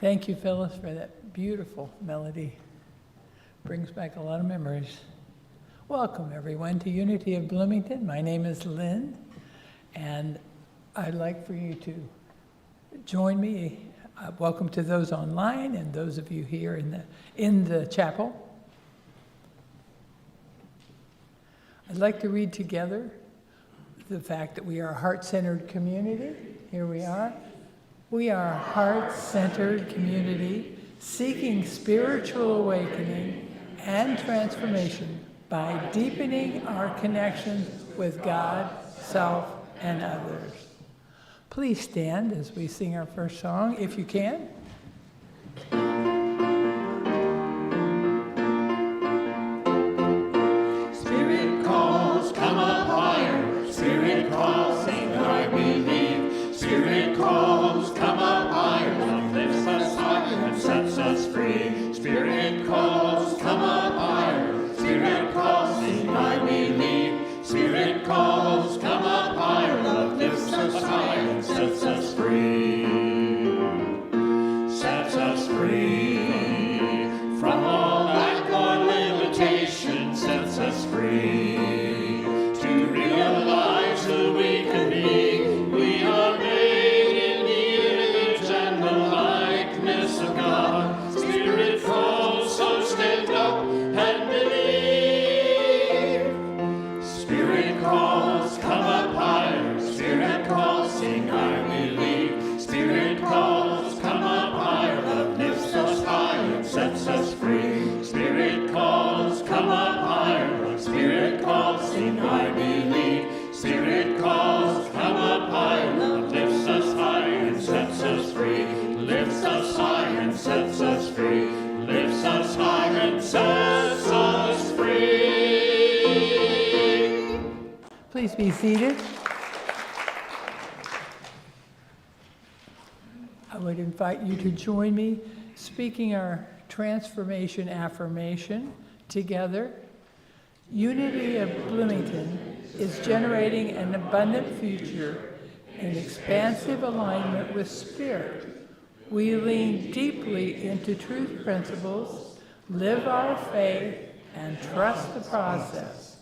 Thank you, Phyllis, for that beautiful melody. Brings back a lot of memories. Welcome, everyone, to Unity of Bloomington. My name is Lynn, and I'd like for you to join me. Welcome to those online and those of you here in the chapel. I'd like to read together the fact that we are a heart-centered community. Here we are. We are a heart-centered community seeking spiritual awakening and transformation by deepening our connection with God, self, and others. Please stand as we sing our first song, if you can. Spirit calls, come up higher. Spirit calls, sing I believe. Spirit calls, come up higher. Love lifts us high and sets us free. Spirit calls, come up higher. Spirit calls, sing I believe. Spirit calls, come up higher. Love lifts us high and sets us free. Sets us free from all lack or limitation. Sets us free to realize who we can be. We are made in the image and the likeness of God. Spirit calls, so stand up and believe. Spirit calls, come up higher. Spirit calls, sing I believe. Spirit calls, come up higher. Love lifts us high and sets us free. Spirit calls, come up higher. Spirit calls, sing I believe. Spirit calls, come up higher. Love lifts us high and sets us free. Lifts us high and sets us free. Lifts us high and sets us free. Please be seated. I would invite you to join me speaking our transformation affirmation together. Unity of Bloomington is generating an abundant future in expansive alignment with Spirit. We lean deeply into truth principles, live our faith, and trust the process.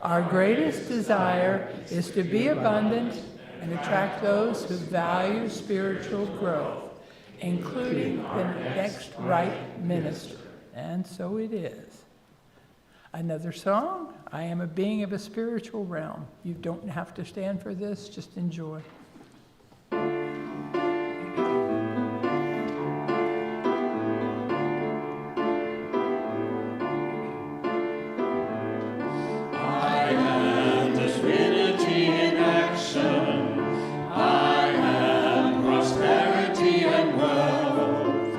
Our greatest desire is to be abundant and attract those who value spiritual growth, including the next right minister. And so it is. Another song, I am a being of a spiritual realm. You don't have to stand for this, just enjoy. I am divinity in action. I am prosperity and wealth.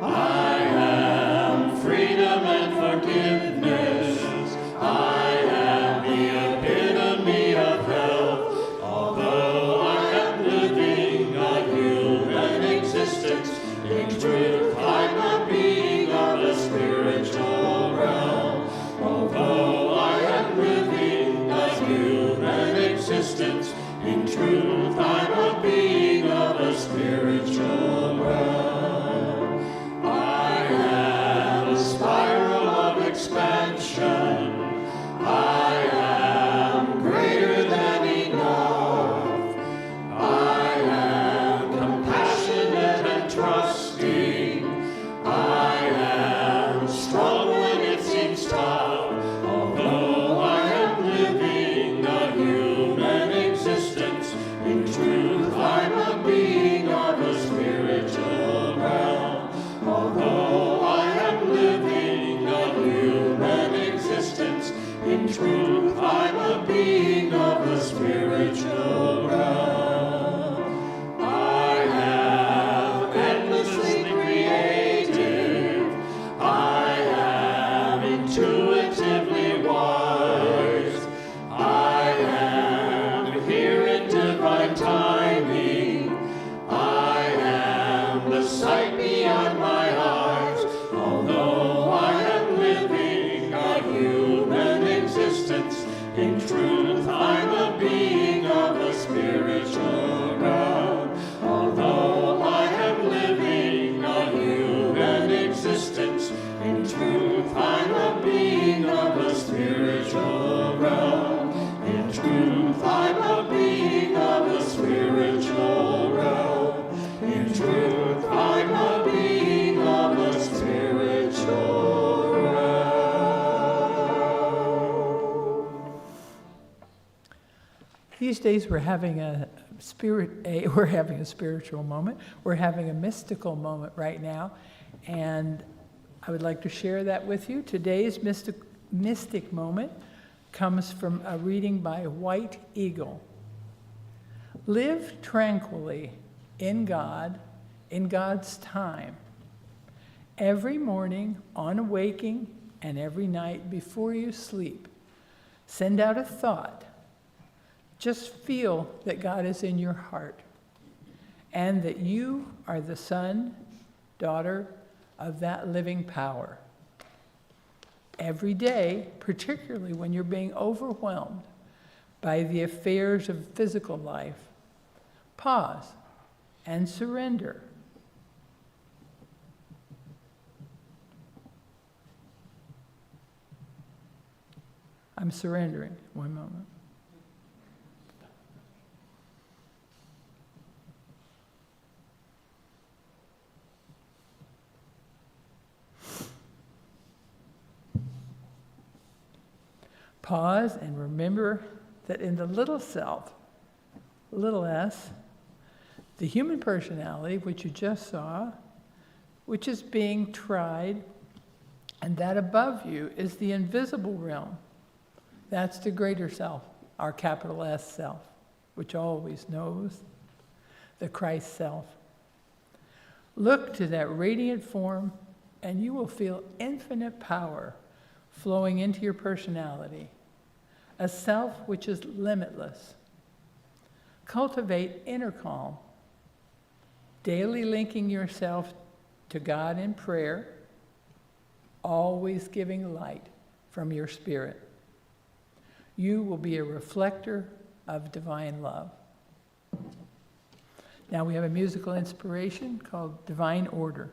I am freedom and forgiveness. I am the epitome of health. Although I am living a human existence, in truth I'm a being of a spiritual realm. Although I am living a human existence, in truth I'm a being of a spiritual realm. I am a spiral of expansion. I am greater than enough. I am compassionate and trusting. I am strong when it seems tough. Although I am living a human existence, in truth I'm I'm a being of a spiritual realm. In truth, I'm a being of a spiritual realm. These days we're having a spiritual moment. We're having a mystical moment right now, and I would like to share that with you. Today's mystic moment comes from a reading by White Eagle. Live tranquilly in God, in God's time. Every morning on awaking and every night before you sleep, send out a thought. Just feel that God is in your heart and that you are the son, daughter of that living power. Every day, particularly when you're being overwhelmed by the affairs of physical life, pause and surrender. I'm surrendering. One moment. Pause and remember that in the little self, little s, the human personality, which you just saw, which is being tried, and that above you is the invisible realm. That's the greater self, our capital S self, which always knows, the Christ self. Look to that radiant form, and you will feel infinite power flowing into your personality, a self which is limitless. Cultivate inner calm, daily linking yourself to God in prayer, always giving light from your spirit. You will be a reflector of divine love. Now we have a musical inspiration called Divine Order.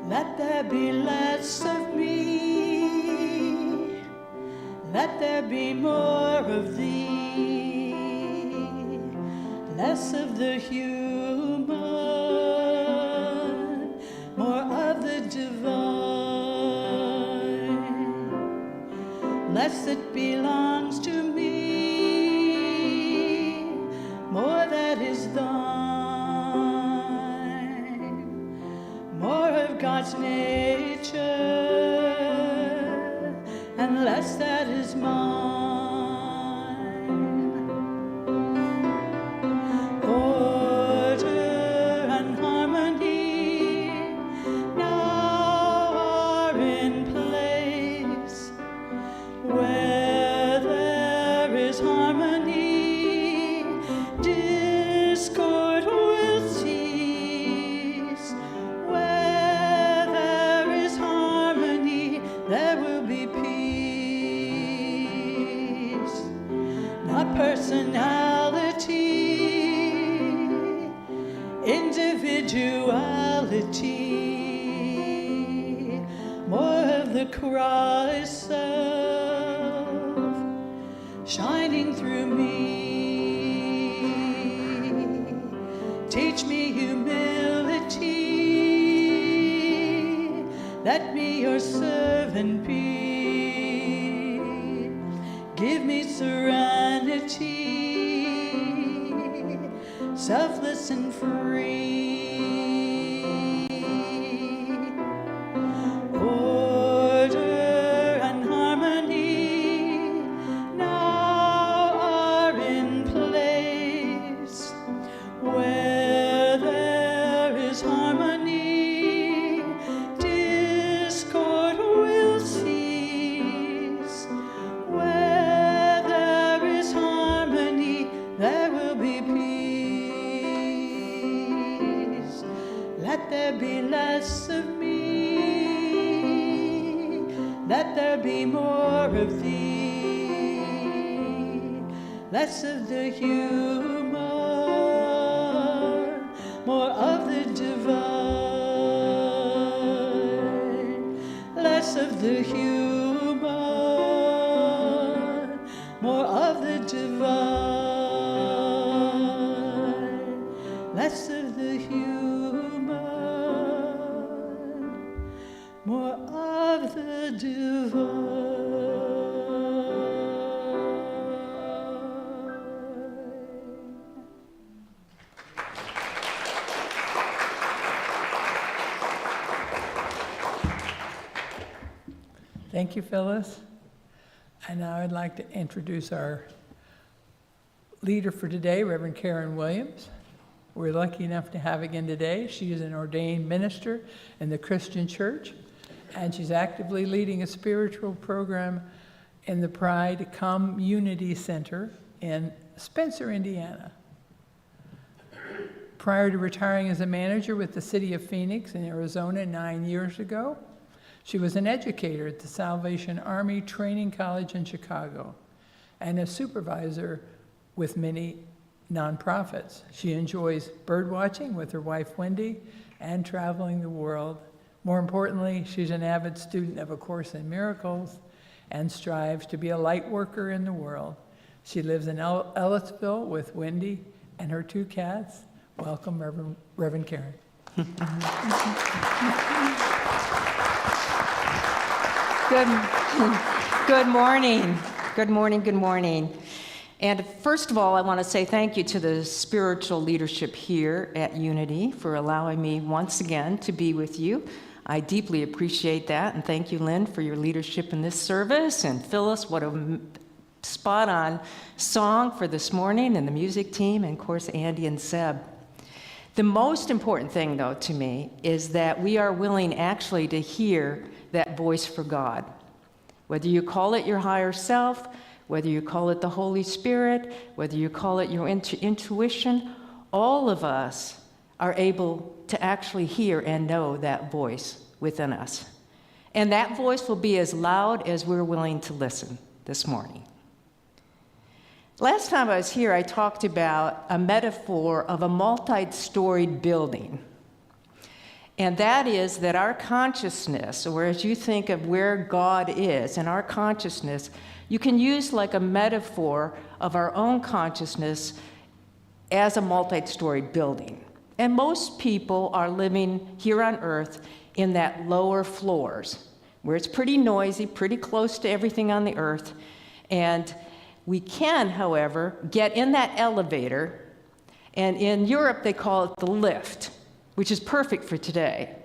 Let there be less of me, let there be more of thee, less of the human, more of the divine. Less that belongs to me, more that is thine, more of God's nature, and less that is mine. Order and harmony now are in place. Where there is harmony, discord will cease. Where there is harmony, there will be peace. Not personality, individuality, more of the Christ self shining through me. Teach me humility, let me your servant be. Give me serenity, selfless and free. Order and harmony now are in place. Where there is harmony, discord will cease. Where there is harmony, there will be peace. let there be more of thee, less of the human, more of the divine, less of the human, more of the divine, less of the human, more of the divine. Thank you, Phyllis. And now I'd like to introduce our leader for today, Reverend Karen Williams. We're lucky enough to have again today. She is an ordained minister in the Christian Church, and she's actively leading a spiritual program in the Pride Community Center in Spencer, Indiana. Prior to retiring as a manager with the city of Phoenix in Arizona 9 years ago, she was an educator at the Salvation Army Training College in Chicago and a supervisor with many nonprofits. She enjoys bird watching with her wife Wendy and traveling the world. More importantly, she's an avid student of A Course in Miracles and strives to be a light worker in the world. She lives in Ellisville with Wendy and her 2 cats. Welcome, Reverend Karen. Good morning. Good morning, good morning. And first of all, I want to say thank you to the spiritual leadership here at Unity for allowing me once again to be with you. I deeply appreciate that, and thank you, Lynn, for your leadership in this service, and Phyllis, what a spot-on song for this morning, and the music team, and of course, Andy and Seb. The most important thing, though, to me, is that we are willing actually to hear that voice for God. Whether you call it your higher self, whether you call it the Holy Spirit, whether you call it your intuition, all of us are able to actually hear and know that voice within us. And that voice will be as loud as we're willing to listen this morning. Last time I was here, I talked about a metaphor of a multi-storied building. And that is that our consciousness, or as you think of where God is in our consciousness, you can use like a metaphor of our own consciousness as a multi-storied building. And most people are living here on earth in that lower floors, where it's pretty noisy, pretty close to everything on the earth. And we can, however, get in that elevator, and in Europe they call it the lift, which is perfect for today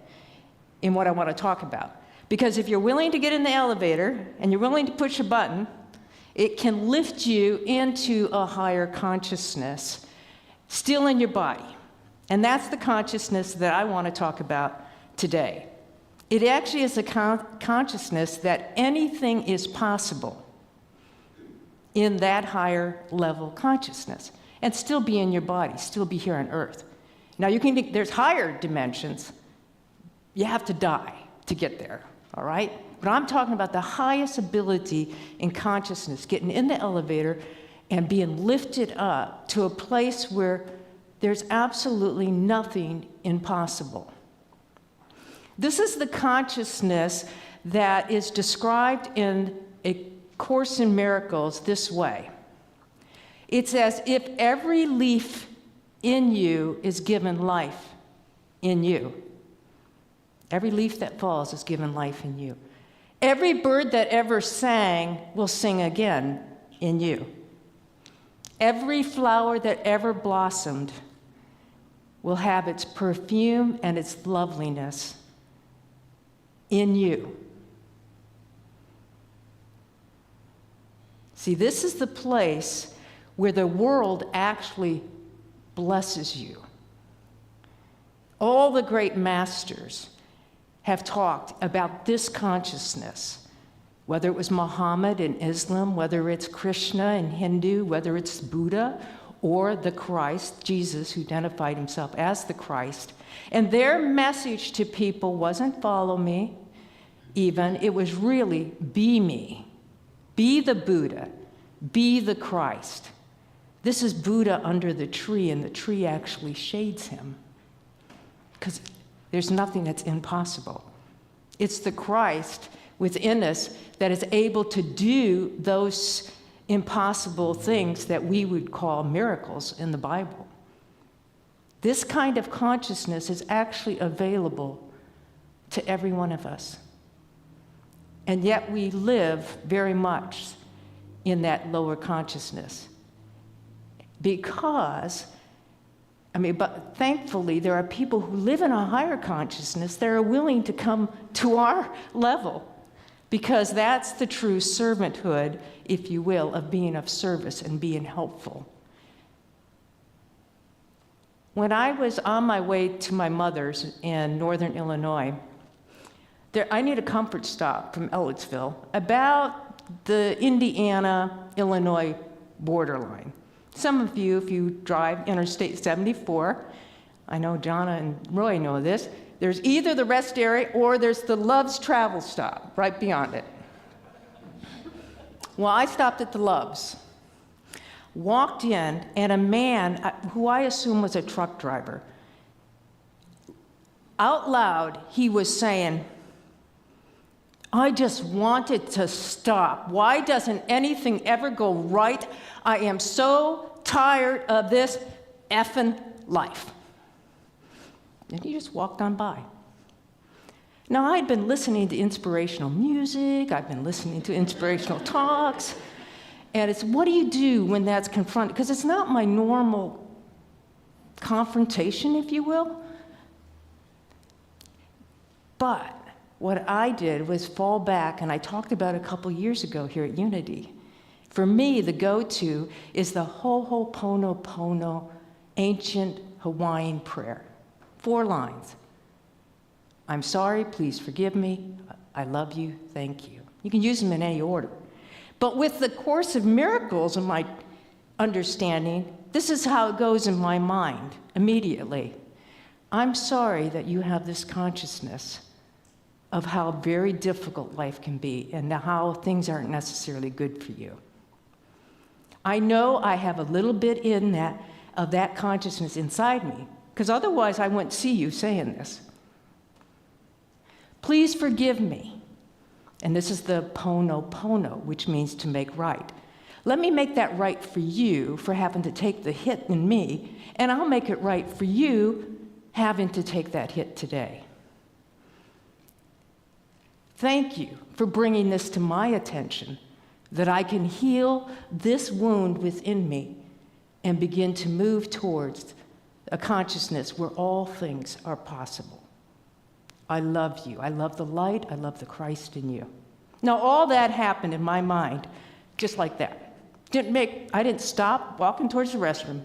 in what I want to talk about. Because if you're willing to get in the elevator and you're willing to push a button, it can lift you into a higher consciousness, still in your body. And that's the consciousness that I want to talk about today. It actually is a consciousness that anything is possible in that higher level consciousness and still be in your body, still be here on earth. Now, there's higher dimensions. You have to die to get there, all right? But I'm talking about the highest ability in consciousness, getting in the elevator and being lifted up to a place where there's absolutely nothing impossible. This is the consciousness that is described in A Course in Miracles this way. It's as if every leaf in you is given life in you. Every leaf that falls is given life in you. Every bird that ever sang will sing again in you. Every flower that ever blossomed will have its perfume and its loveliness in you. See, this is the place where the world actually blesses you. All the great masters have talked about this consciousness, whether it was Muhammad in Islam, whether it's Krishna in Hindu, whether it's Buddha, or the Christ, Jesus, who identified himself as the Christ. And their message to people wasn't follow me, even. It was really be me. Be the Buddha. Be the Christ. This is Buddha under the tree, and the tree actually shades him. Because there's nothing that's impossible. It's the Christ within us that is able to do those impossible things that we would call miracles in the Bible. This kind of consciousness is actually available to every one of us. And yet we live very much in that lower consciousness. Because, but thankfully there are people who live in a higher consciousness that are willing to come to our level, because that's the true servanthood, if you will, of being of service and being helpful. When I was on my way to my mother's in northern Illinois, I need a comfort stop from Ellettsville, about the Indiana-Illinois borderline. Some of you, if you drive Interstate 74, I know Jonna and Roy know this, there's either the rest area or there's the Love's travel stop right beyond it. Well, I stopped at the Love's, walked in, and a man, who I assume was a truck driver, out loud, he was saying, I just wanted to stop. Why doesn't anything ever go right? I am so tired of this effing life. And he just walked on by. Now, I'd been listening to inspirational music, I've been listening to inspirational talks, and it's what do you do when that's confronted? Because it's not my normal confrontation, if you will. But what I did was fall back, and I talked about it a couple years ago here at Unity. For me, the go-to is the Ho'oponopono ancient Hawaiian prayer. 4 lines. I'm sorry, please forgive me, I love you, thank you. You can use them in any order. But with the Course of Miracles, in my understanding, this is how it goes in my mind immediately. I'm sorry that you have this consciousness of how very difficult life can be and how things aren't necessarily good for you. I know I have a little bit of that consciousness inside me, because otherwise I wouldn't see you saying this. Please forgive me. And this is the Pono, which means to make right. Let me make that right for you for having to take the hit in me, and I'll make it right for you having to take that hit today. Thank you for bringing this to my attention, that I can heal this wound within me and begin to move towards a consciousness where all things are possible. I love you. I love the light. I love the Christ in you. Now, all that happened in my mind just like that. I didn't stop walking towards the restroom.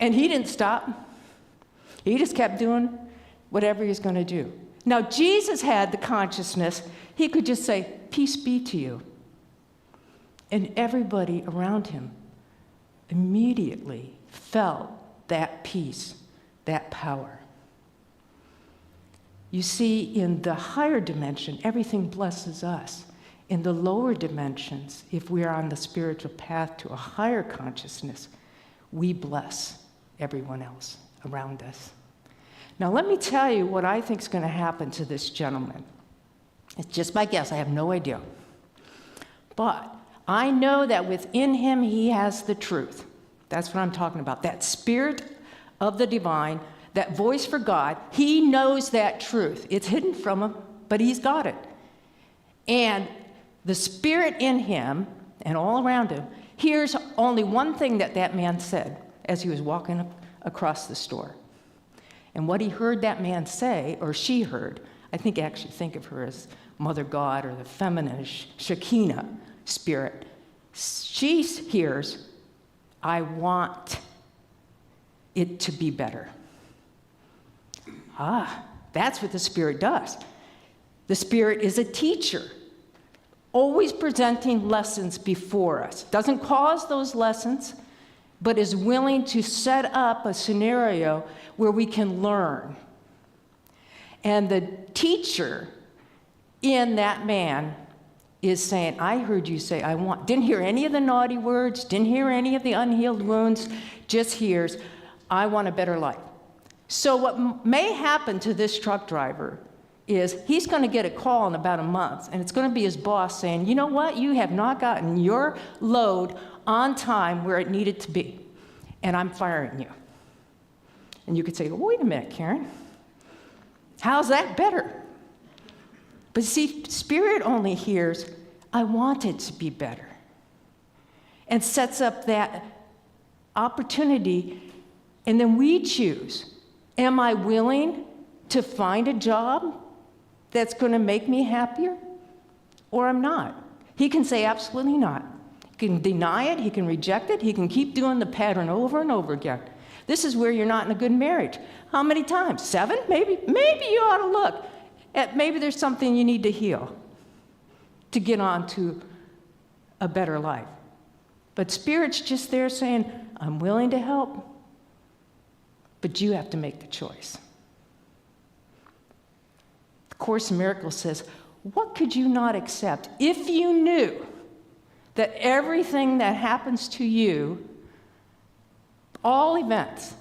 And he didn't stop. He just kept doing whatever he was going to do. Now, Jesus had the consciousness. He could just say, peace be to you. And everybody around him immediately felt that peace, that power. You see, in the higher dimension, everything blesses us. In the lower dimensions, if we are on the spiritual path to a higher consciousness, we bless everyone else around us. Now, let me tell you what I think is going to happen to this gentleman. It's just my guess. I have no idea. But I know that within him, he has the truth. That's what I'm talking about. That spirit of the divine, that voice for God, he knows that truth. It's hidden from him, but he's got it. And the spirit in him and all around him hears only one thing that man said as he was walking across the store. And what he heard that man say, or she heard, I think of her as Mother God or the feminine Shekinah spirit. She hears, I want it to be better. That's what the Spirit does. The Spirit is a teacher, always presenting lessons before us. Doesn't cause those lessons, but is willing to set up a scenario where we can learn. And the teacher in that man is saying, I heard you say, didn't hear any of the naughty words, didn't hear any of the unhealed wounds, just hears, I want a better life. So what may happen to this truck driver is he's going to get a call in about a month, and it's going to be his boss saying, you know what, you have not gotten your load on time where it needed to be, and I'm firing you. And you could say, well, wait a minute, Karen, how's that better? But see, Spirit only hears, I want it to be better, and sets up that opportunity, and then we choose, am I willing to find a job that's going to make me happier, or I'm not? He can say absolutely not. He can deny it, he can reject it, he can keep doing the pattern over and over again. This is where you're not in a good marriage. How many times? 7? Maybe you ought to look at maybe there's something you need to heal to get on to a better life. But Spirit's just there saying, I'm willing to help, but you have to make the choice. The Course in Miracles says, what could you not accept if you knew that everything that happens to you, all events,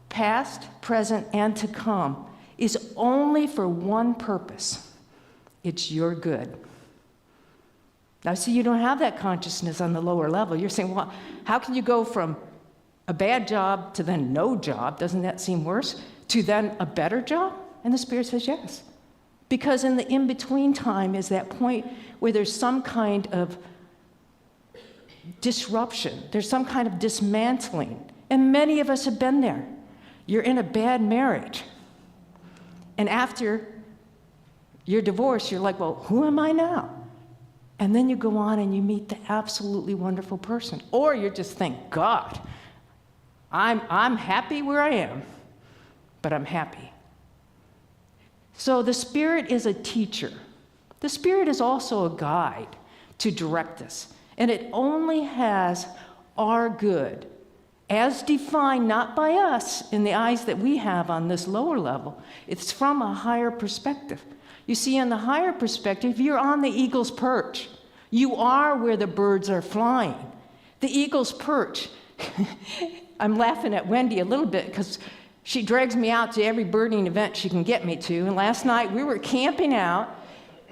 past, present, and to come, is only for one purpose? It's your good. Now, see, you don't have that consciousness on the lower level. You're saying, well, how can you go from a bad job to then no job? Doesn't that seem worse? To then a better job? And the Spirit says yes. Because in the in-between time is that point where there's some kind of disruption. There's some kind of dismantling. And many of us have been there. You're in a bad marriage. And after your divorce, you're like, well, who am I now? And then you go on and you meet the absolutely wonderful person. Or you just think, God, I'm happy where I am, but I'm happy. So the Spirit is a teacher. The Spirit is also a guide to direct us. And it only has our good, as defined not by us in the eyes that we have on this lower level. It's from a higher perspective. You see, in the higher perspective, you're on the eagle's perch. You are where the birds are flying. The eagle's perch. I'm laughing at Wendy a little bit because she drags me out to every birding event she can get me to. And last night we were camping out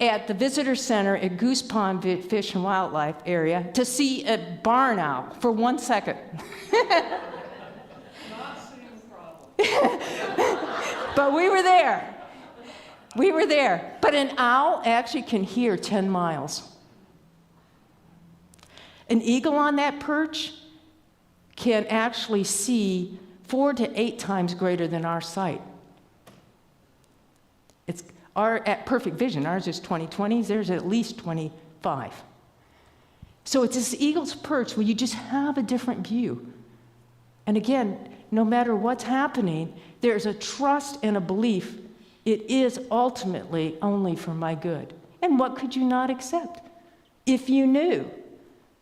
at the visitor center at Goose Pond Fish and Wildlife area to see a barn owl for 1 second. Not seeing the problem. But we were there. We were there. But an owl actually can hear 10 miles. An eagle on that perch can actually see 4 to 8 times greater than our sight. It's at perfect vision. Ours is 20/20. Theirs at least 25. So it's this eagle's perch where you just have a different view. And again, no matter what's happening, there's a trust and a belief it is ultimately only for my good. And what could you not accept if you knew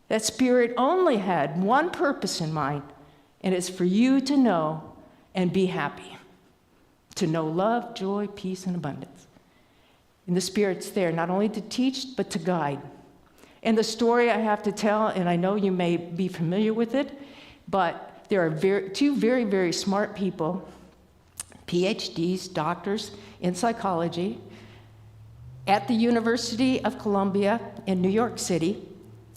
that Spirit only had one purpose in mind, and it's for you to know and be happy, to know love, joy, peace, and abundance. And the Spirit's there not only to teach, but to guide. And the story I have to tell, and I know you may be familiar with it, but there are two very, very smart people, PhDs, doctors in psychology, at the University of Columbia in New York City,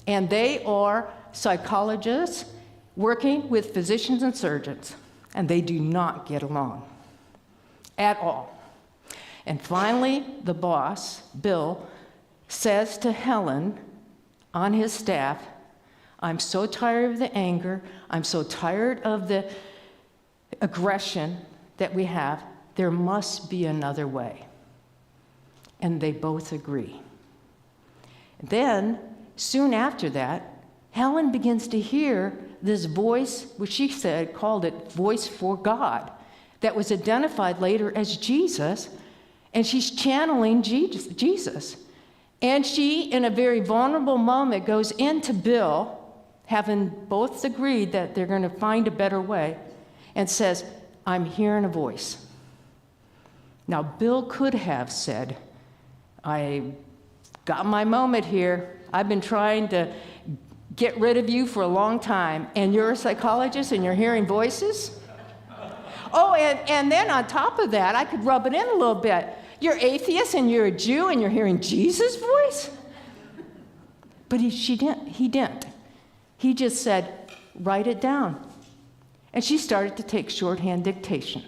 and they are psychologists working with physicians and surgeons, and they do not get along at all. And finally, the boss, Bill, says to Helen on his staff, I'm so tired of the anger, I'm so tired of the aggression that we have, there must be another way. And they both agree. Then, soon after that, Helen begins to hear this voice, which she said, called it voice for God, that was identified later as Jesus, and she's channeling Jesus. And she, in a very vulnerable moment, goes into Bill, having both agreed that they're going to find a better way, and says, I'm hearing a voice. Now, Bill could have said, I got my moment here. I've been trying to get rid of you for a long time, and you're a psychologist and you're hearing voices? Oh, and then on top of that, I could rub it in a little bit. You're atheist and you're a Jew and you're hearing Jesus' voice? But he didn't. He just said, write it down. And she started to take shorthand dictation.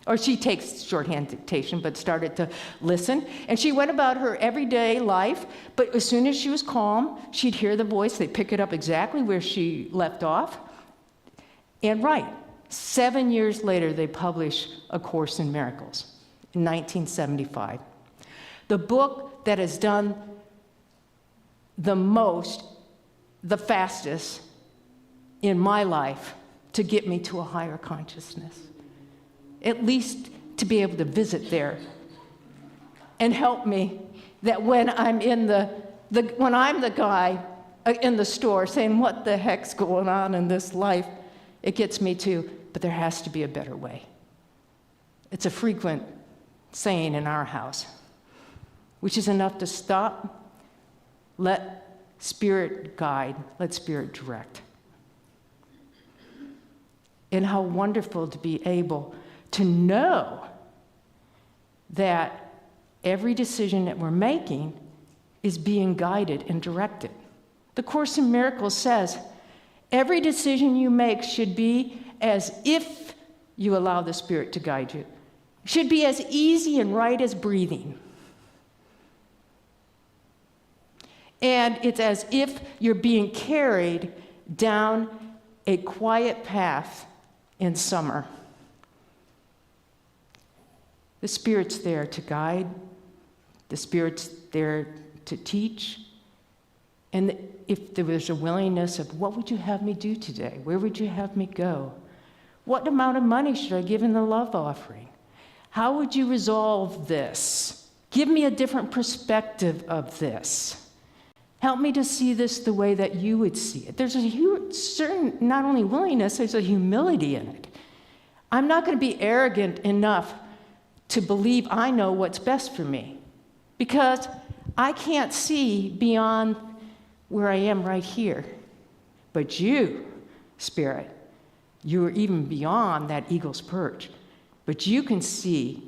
Or she takes shorthand dictation, but started to listen. And she went about her everyday life, but as soon as she was calm, she'd hear the voice. They'd pick it up exactly where she left off. And right, 7 years later, they published A Course in Miracles in 1975. The book that has done the most, the fastest in my life to get me to a higher consciousness. At least to be able to visit there and help me that when I'm when I'm the guy in the store saying, what the heck's going on in this life, it gets me to, but there has to be a better way. It's a frequent saying in our house, which is enough to stop, let Spirit guide, let Spirit direct. And how wonderful to be able to know that every decision that we're making is being guided and directed. The Course in Miracles says, every decision you make should be as if you allow the Spirit to guide you. Should be as easy and right as breathing. And it's as if you're being carried down a quiet path in summer. The Spirit's there to guide. The Spirit's there to teach. And if there was a willingness of, what would you have me do today? Where would you have me go? What amount of money should I give in the love offering? How would you resolve this? Give me a different perspective of this. Help me to see this the way that you would see it. There's a certain, not only willingness, there's a humility in it. I'm not going to be arrogant enough to believe I know what's best for me, because I can't see beyond where I am right here. But you, Spirit, you are even beyond that eagle's perch. But you can see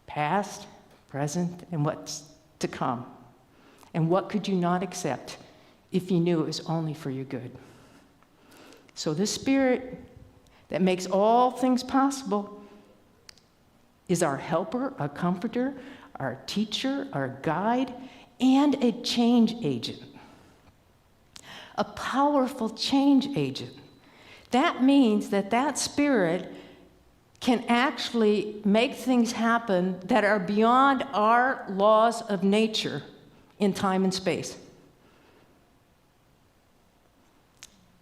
past, present, and what's to come. And what could you not accept if you knew it was only for your good? So this Spirit that makes all things possible is our helper, our comforter, our teacher, our guide, and a change agent. A powerful change agent. That means that that Spirit can actually make things happen that are beyond our laws of nature in time and space.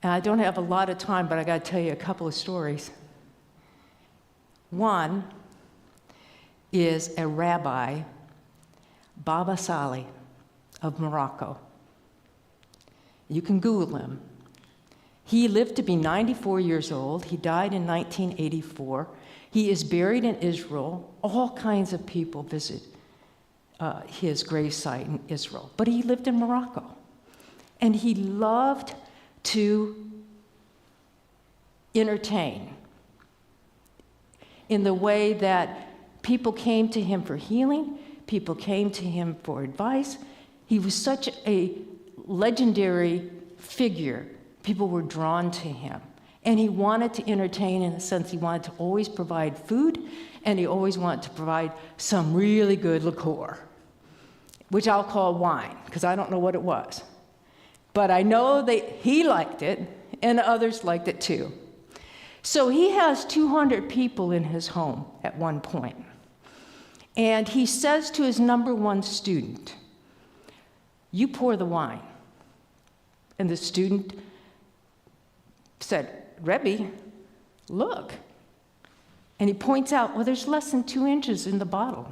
And I don't have a lot of time, but I got to tell you a couple of stories. One is a rabbi, Baba Salih of Morocco. You can Google him. He lived to be 94 years old. He died in 1984. He is buried in Israel. All kinds of people visit his gravesite in Israel. But he lived in Morocco. And he loved to entertain in the way that people came to him for healing, people came to him for advice. He was such a legendary figure. People were drawn to him. And he wanted to entertain in the sense he wanted to always provide food, and he always wanted to provide some really good liqueur, which I'll call wine, because I don't know what it was. But I know that he liked it, and others liked it too. So he has 200 people in his home at one point. And he says to his number one student, "You pour the wine." And the student said, "Rebbe, look." And he points out, well, there's less than 2 inches in the bottle.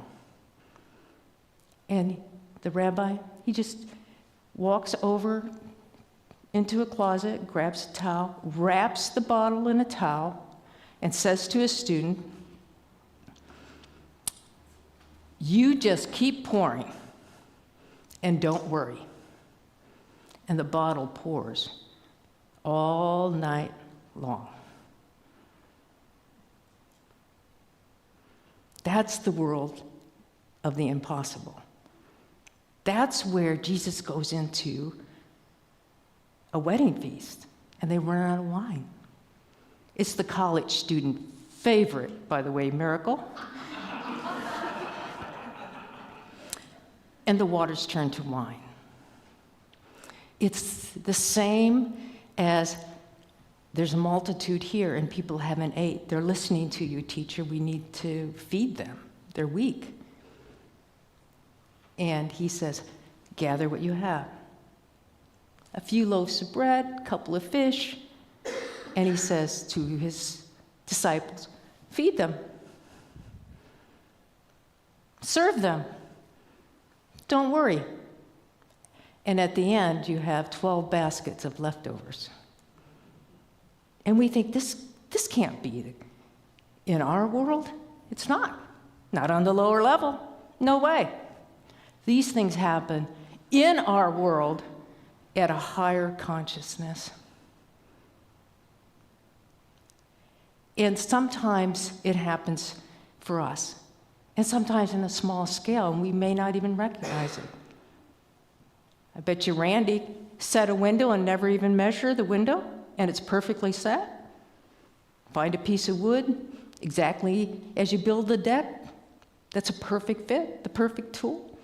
And the rabbi, he just walks over into a closet, grabs a towel, wraps the bottle in a towel, and says to his student, "You just keep pouring, And don't worry. And the bottle pours all night long. That's the world of the impossible. That's where Jesus goes into a wedding feast, and they run out of wine. It's the college student favorite, by the way, miracle. And the waters turn to wine. It's the same as there's a multitude here and people haven't ate. They're listening to you, teacher. We need to feed them. They're weak. And he says, gather what you have. A few loaves of bread, a couple of fish. And he says to his disciples, feed them. Serve them. Don't worry. And at the end, you have 12 baskets of leftovers. And we think, this can't be in our world. It's not. Not on the lower level. No way. These things happen in our world at a higher consciousness. And sometimes it happens for us. And sometimes in a small scale, and we may not even recognize it. I bet you Randy set a window and never even measure the window, and it's perfectly set. Find a piece of wood, exactly as you build the deck. That's a perfect fit, the perfect tool.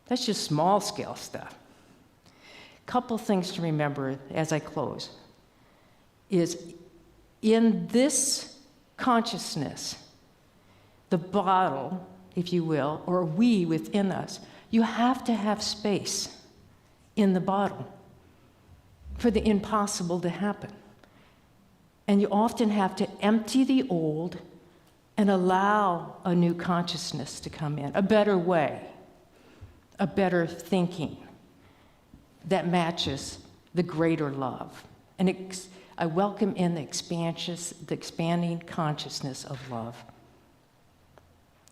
That's just small scale stuff. Couple things to remember as I close is in this consciousness, the bottle, if you will, or we within us, you have to have space in the bottle for the impossible to happen. And you often have to empty the old and allow a new consciousness to come in, a better way, a better thinking that matches the greater love. And I welcome in the expanding consciousness of love.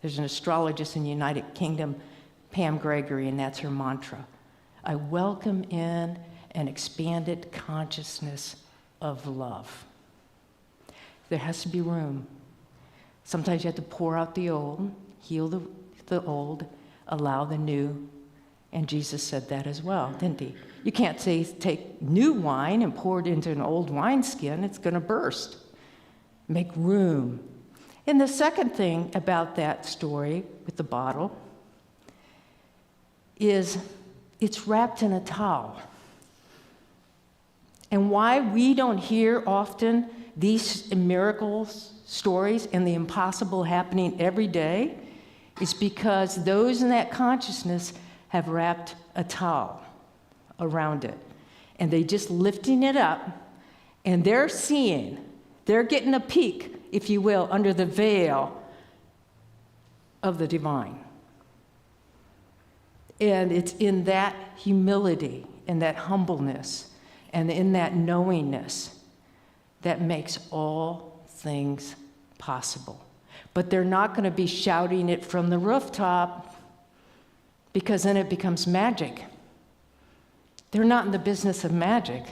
There's an astrologist in the United Kingdom, Pam Gregory, and that's her mantra. I welcome in an expanded consciousness of love. There has to be room. Sometimes you have to pour out the old, heal the old, allow the new. And Jesus said that as well, didn't he? You can't say take new wine and pour it into an old wineskin. It's going to burst. Make room. And the second thing about that story with the bottle is it's wrapped in a towel. And why we don't hear often these miracles, stories, and the impossible happening every day is because those in that consciousness have wrapped a towel around it. And they just lifting it up, and they're getting a peek, if you will, under the veil of the divine. And it's in that humility and that humbleness and in that knowingness that makes all things possible. But they're not going to be shouting it from the rooftop, because then it becomes magic. They're not in the business of magic.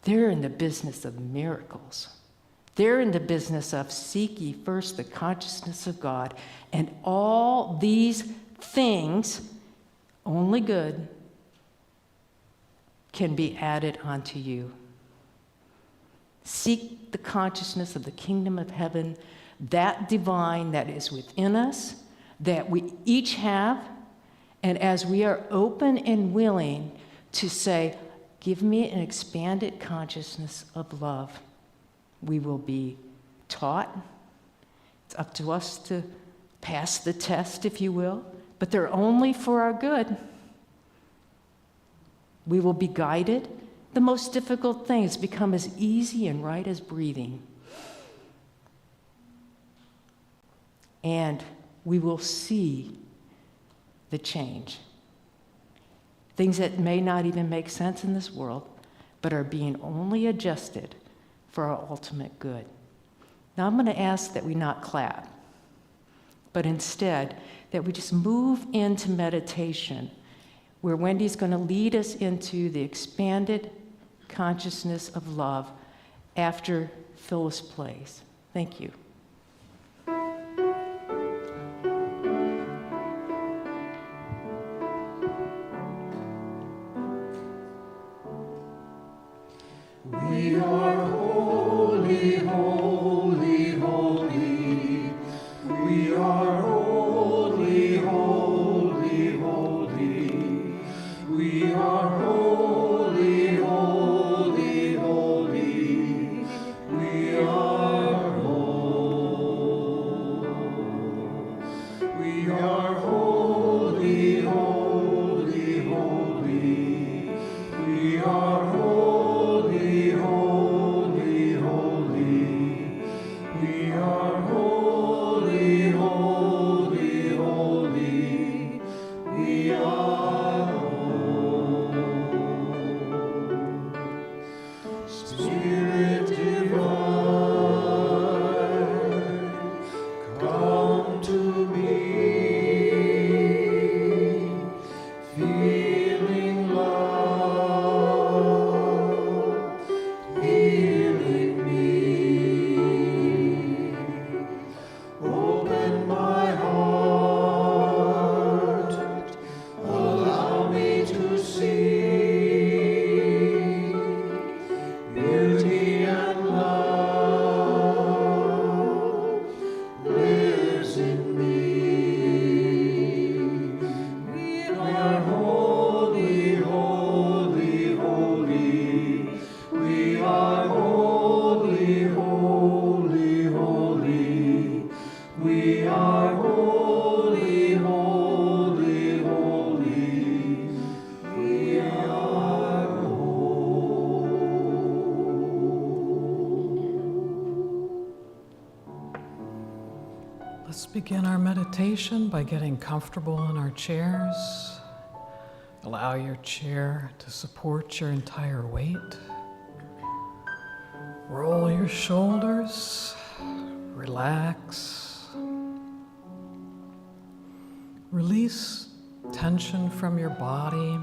They're in the business of miracles. They're in the business of seek ye first the consciousness of God, and all these things, only good, can be added onto you. Seek the consciousness of the kingdom of heaven, that divine that is within us, that we each have. And as we are open and willing to say, give me an expanded consciousness of love, we will be taught. It's up to us to pass the test, if you will, but they're only for our good. We will be guided. The most difficult things become as easy and right as breathing. And we will see the change. Things that may not even make sense in this world, but are being only adjusted for our ultimate good. Now I'm going to ask that we not clap, but instead that we just move into meditation where Wendy's going to lead us into the expanded consciousness of love after Phyllis plays. Thank you. We are holy, holy, holy. We are holy, holy, holy. We are holy, holy, holy. We are holy. We are holy, holy, holy. We are holy, holy, holy. We are holy, holy, holy. We are holy. Spirit divine, come to me, feeling love, healing me. Open my heart, allow me to see beauty and love lives in me. We are holy, holy, holy. We are holy, holy, holy. We are holy, holy, holy. We are Let's begin our meditation by getting comfortable in our chairs. Allow your chair to support your entire weight. Roll your shoulders, relax. Release tension from your body.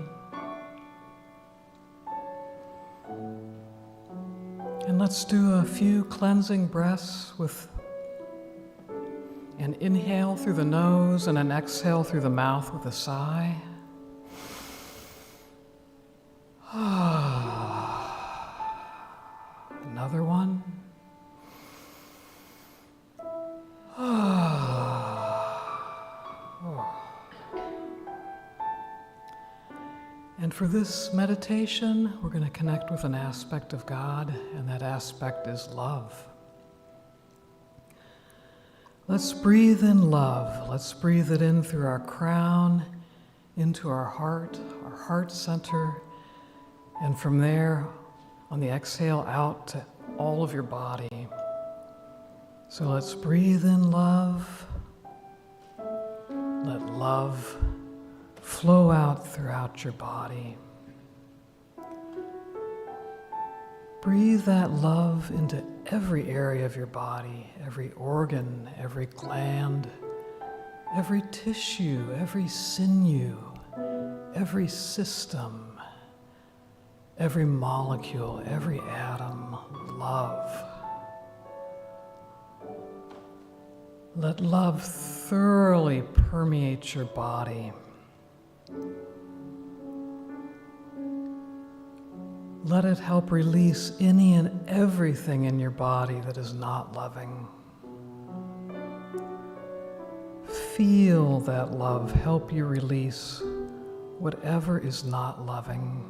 And let's do a few cleansing breaths with an inhale through the nose and an exhale through the mouth with a sigh. Another one. And for this meditation, we're going to connect with an aspect of God, and that aspect is love. Let's breathe in love. Let's breathe it in through our crown, into our heart center, and from there, on the exhale, out to all of your body. So let's breathe in love. Let love flow out throughout your body. Breathe that love into every area of your body, every organ, every gland, every tissue, every sinew, every system, every molecule, every atom. Love. Let love thoroughly permeate your body. Let it help release any and everything in your body that is not loving. Feel that love help you release whatever is not loving.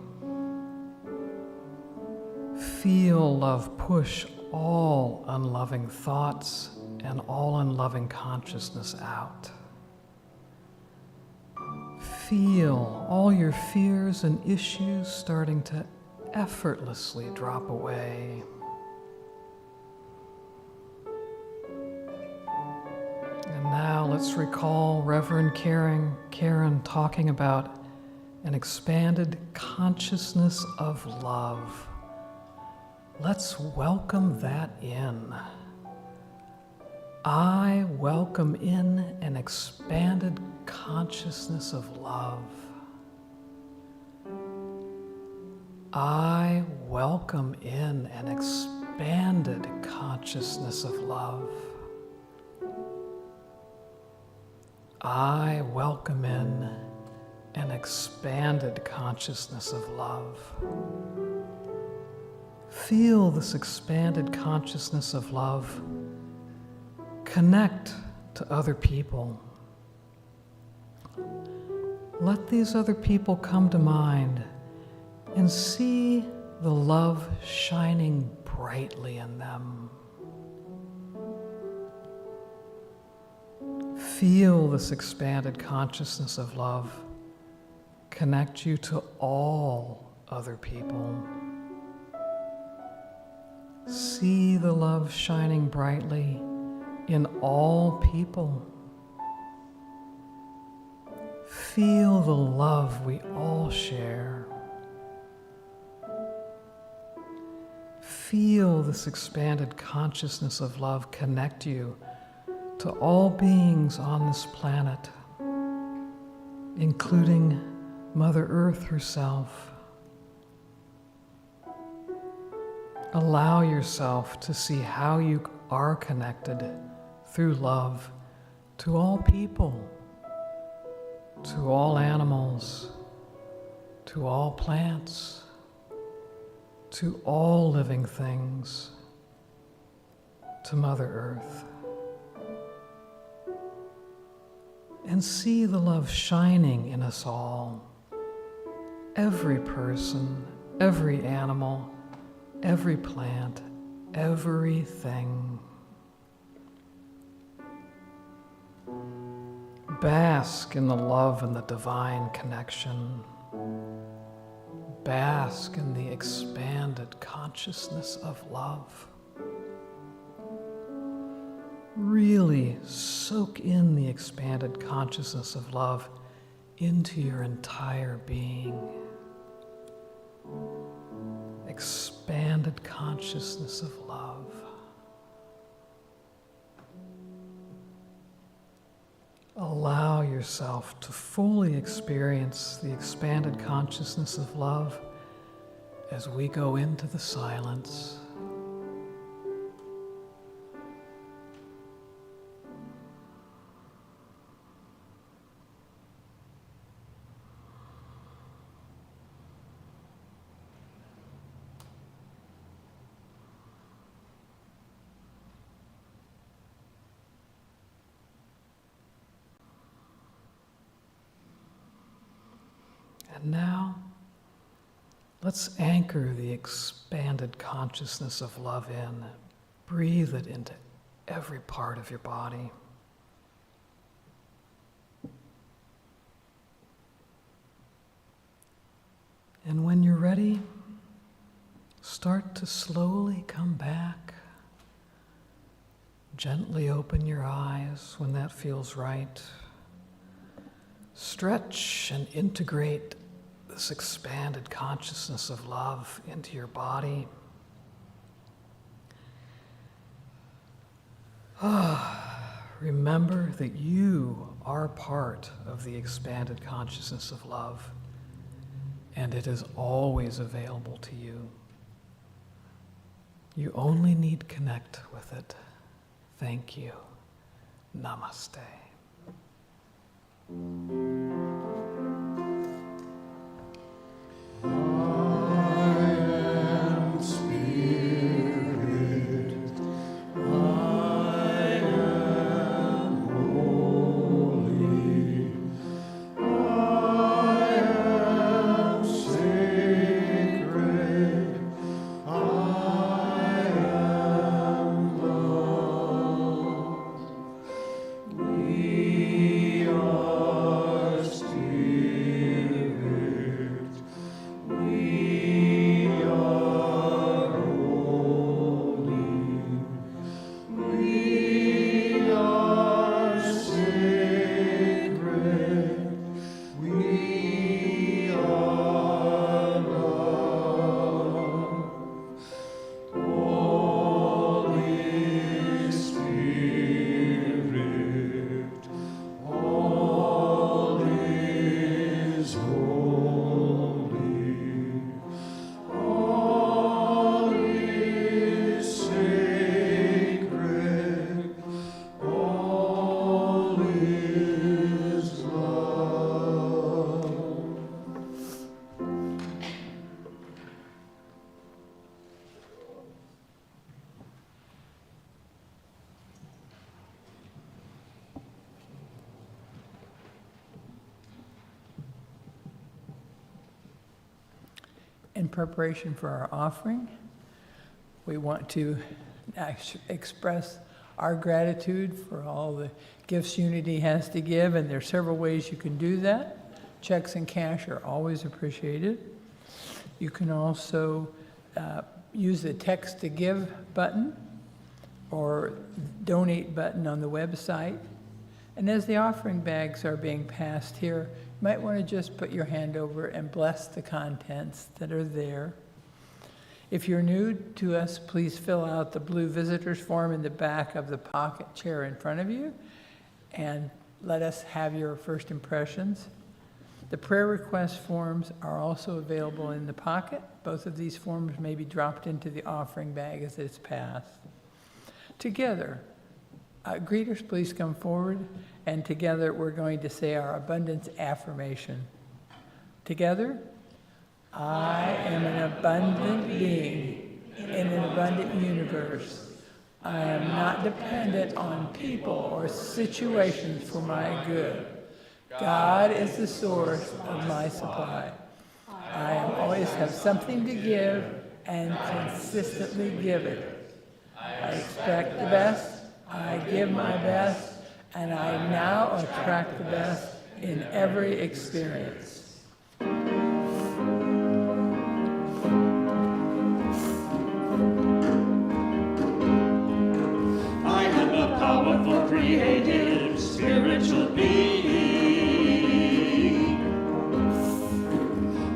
Feel love push all unloving thoughts and all unloving consciousness out. Feel all your fears and issues starting to effortlessly drop away. And now let's recall Reverend Karen talking about an expanded consciousness of love. Let's welcome that in. I welcome in an expanded consciousness of love. I welcome in an expanded consciousness of love. I welcome in an expanded consciousness of love. Feel this expanded consciousness of love. Connect to other people. Let these other people come to mind and see the love shining brightly in them. Feel this expanded consciousness of love connect you to all other people. See the love shining brightly in all people. Feel the love we all share. Feel this expanded consciousness of love connect you to all beings on this planet, including Mother Earth herself. Allow yourself to see how you are connected through love to all people, to all animals, to all plants, to all living things, to Mother Earth. And see the love shining in us all. Every person, every animal, every plant, everything. Bask in the love and the divine connection. Bask in the expanded consciousness of love. Really soak in the expanded consciousness of love into your entire being. Expanded consciousness of love. Allow yourself to fully experience the expanded consciousness of love as we go into the silence. And now, let's anchor the expanded consciousness of love in. Breathe it into every part of your body. And when you're ready, start to slowly come back. Gently open your eyes when that feels right. Stretch and integrate this expanded consciousness of love into your body. Remember that you are part of the expanded consciousness of love, and it is always available to you. You only need to connect with it. Thank you. Namaste. We are in preparation for our offering, we want to express our gratitude for all the gifts Unity has to give, and there are several ways you can do that. Checks and cash are always appreciated. You can also use the text to give button or donate button on the website. And as the offering bags are being passed here, you might want to just put your hand over and bless the contents that are there. If you're new to us, please fill out the blue visitors form in the back of the pocket chair in front of you and let us have your first impressions. The prayer request forms are also available in the pocket. Both of these forms may be dropped into the offering bag as it's passed. Together, greeters, please come forward, and together we're going to say our abundance affirmation. Together, I am an abundant being in an abundant universe. I am not dependent on people or situations for my good. God is the source of my supply. I always have something to give and consistently give it. I expect the best, I give my best, and I now attract the best in every experience. I am a powerful, creative, spiritual being.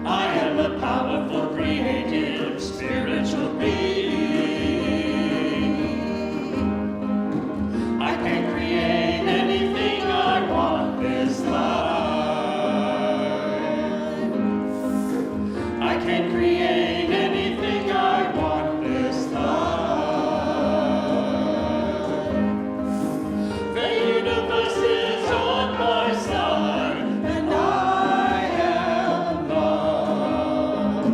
I am a powerful, creative, spiritual being. I can create anything I want this life. I can create anything I want this life. The universe is on my side, and I am loved.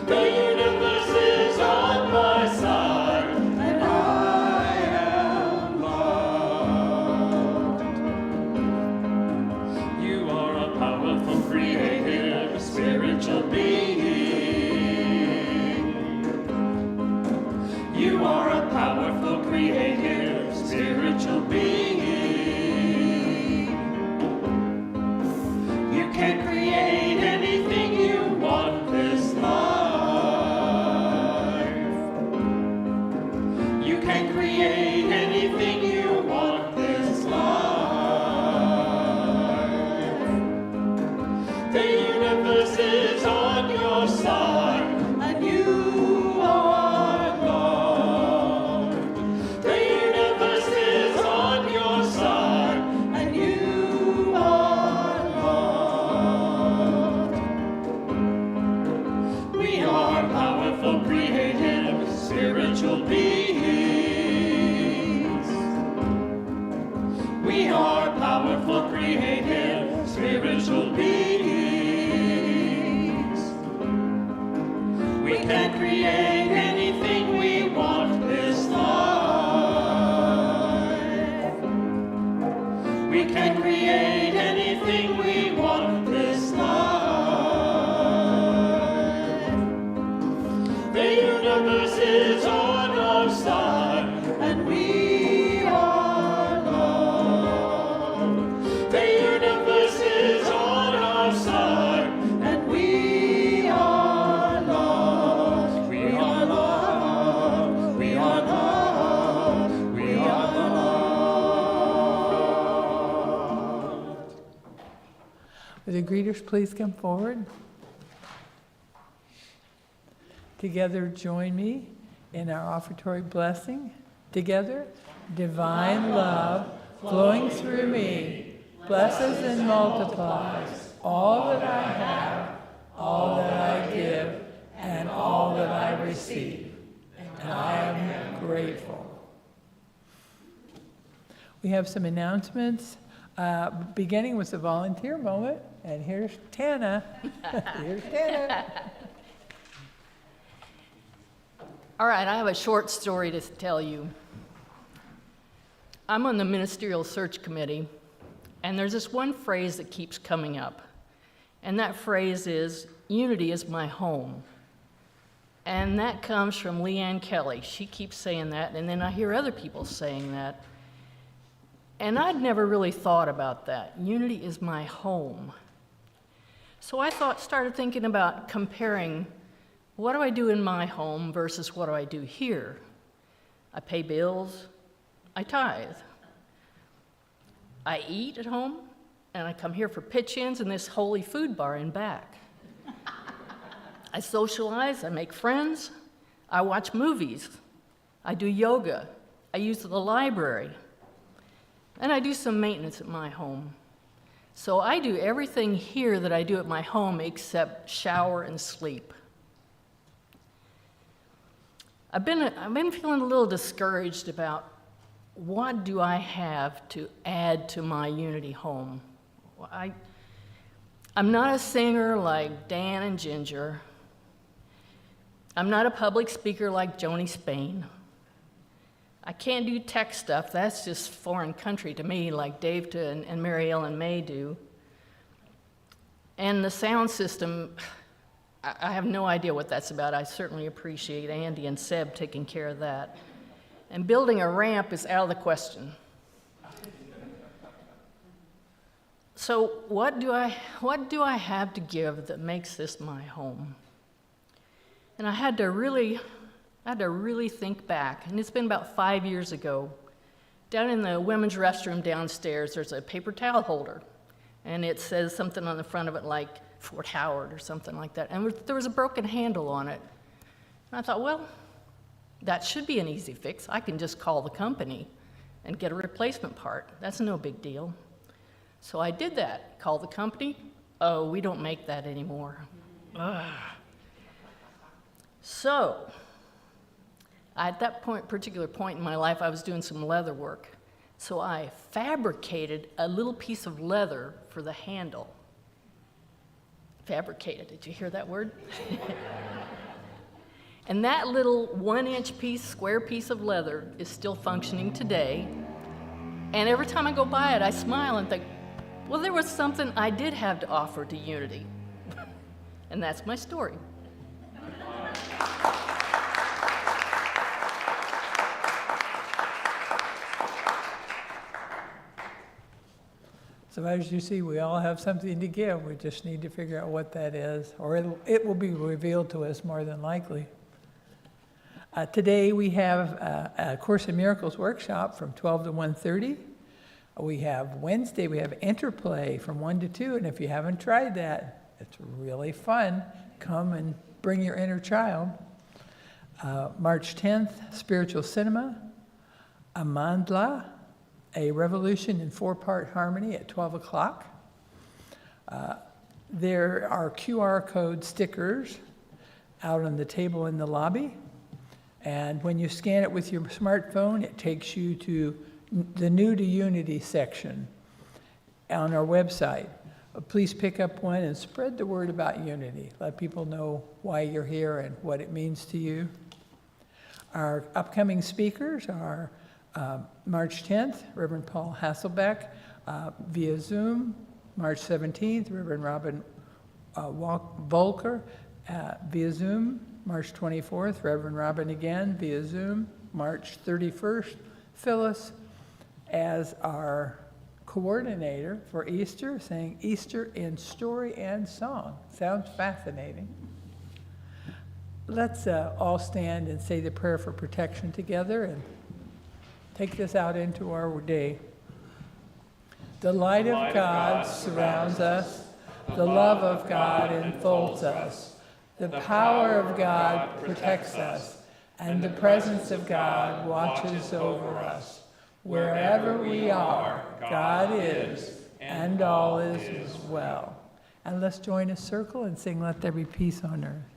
The universe is on my side, and I am loved. You are a powerful, creative, spiritual being. You are a powerful, creative, spiritual being. You can create anything you want this life. You can create anything you want this life. The universe is on your side, and you are loved. The universe is on your side, and you are loved. We are powerful, creative, spiritual beings. We are powerful, creative, spiritual beings. We can create anything we want this life. We can create anything we want this life. The universe is on our side, and we are loved. The universe is on our side, and we are loved. We are loved. We are loved. We are loved. Would the greeters please come forward? Together, join me in our offertory blessing. Together, divine love flowing through me blesses and multiplies all that I have, all that I give, and all that I receive. And I am grateful. We have some announcements, beginning with the volunteer moment. And here's Tana. Here's Tana. All right, I have a short story to tell you. I'm on the Ministerial Search Committee, and there's this one phrase that keeps coming up. And that phrase is, "Unity is my home." And that comes from Leanne Kelly. She keeps saying that, and then I hear other people saying that. And I'd never really thought about that. Unity is my home. So I started thinking about comparing what do I do in my home versus what do I do here. I pay bills, I tithe. I eat at home, and I come here for pitch-ins in this holy food bar in back. I socialize, I make friends, I watch movies, I do yoga, I use the library, and I do some maintenance at my home. So I do everything here that I do at my home except shower and sleep. I've been feeling a little discouraged about what do I have to add to my Unity home. I'm not a singer like Dan and Ginger. I'm not a public speaker like Joni Spain. I can't do tech stuff. That's just foreign country to me, like Dave and Mary Ellen May do. And the sound system, I have no idea what that's about. I certainly appreciate Andy and Seb taking care of that. And building a ramp is out of the question. So what do I have to give that makes this my home? And I had to really think back, and it's been about 5 years ago. Down in the women's restroom downstairs, there's a paper towel holder, and it says something on the front of it like Fort Howard or something like that, and there was a broken handle on it. And I thought, well, that should be an easy fix. I can just call the company and get a replacement part. That's no big deal. So I did that, called the company. Oh, we don't make that anymore. Ugh. So, at that particular point in my life, I was doing some leather work. So I fabricated a little piece of leather for the handle. Fabricated, did you hear that word? And that little 1-inch piece, square piece of leather is still functioning today. And every time I go by it, I smile and think, well, there was something I did have to offer to Unity. And that's my story. So as you see, we all have something to give. We just need to figure out what that is, or it will be revealed to us more than likely. Today we have a Course in Miracles workshop from 12 to 1:30. We have Wednesday, we have Interplay from 1 to 2, and if you haven't tried that, it's really fun. Come and bring your inner child. March 10th, Spiritual Cinema. Amandla, a revolution in 4-part harmony at 12 o'clock. There are QR code stickers out on the table in the lobby. And when you scan it with your smartphone, it takes you to the New to Unity section on our website. Please pick up one and spread the word about Unity. Let people know why you're here and what it means to you. Our upcoming speakers are March 10th, Reverend Paul Hasselbeck, via Zoom. March 17th, Reverend Robin Volker, via Zoom. March 24th, Reverend Robin again, via Zoom. March 31st, Phyllis as our coordinator for Easter, saying Easter in story and song. Sounds fascinating. Let's all stand and say the prayer for protection together and take this out into our day. The light of God surrounds us. The love of God enfolds us. The power of God protects us. And the presence of God watches over us. Wherever we are, God is, and all is well. And let's join a circle and sing, Let There Be Peace on Earth.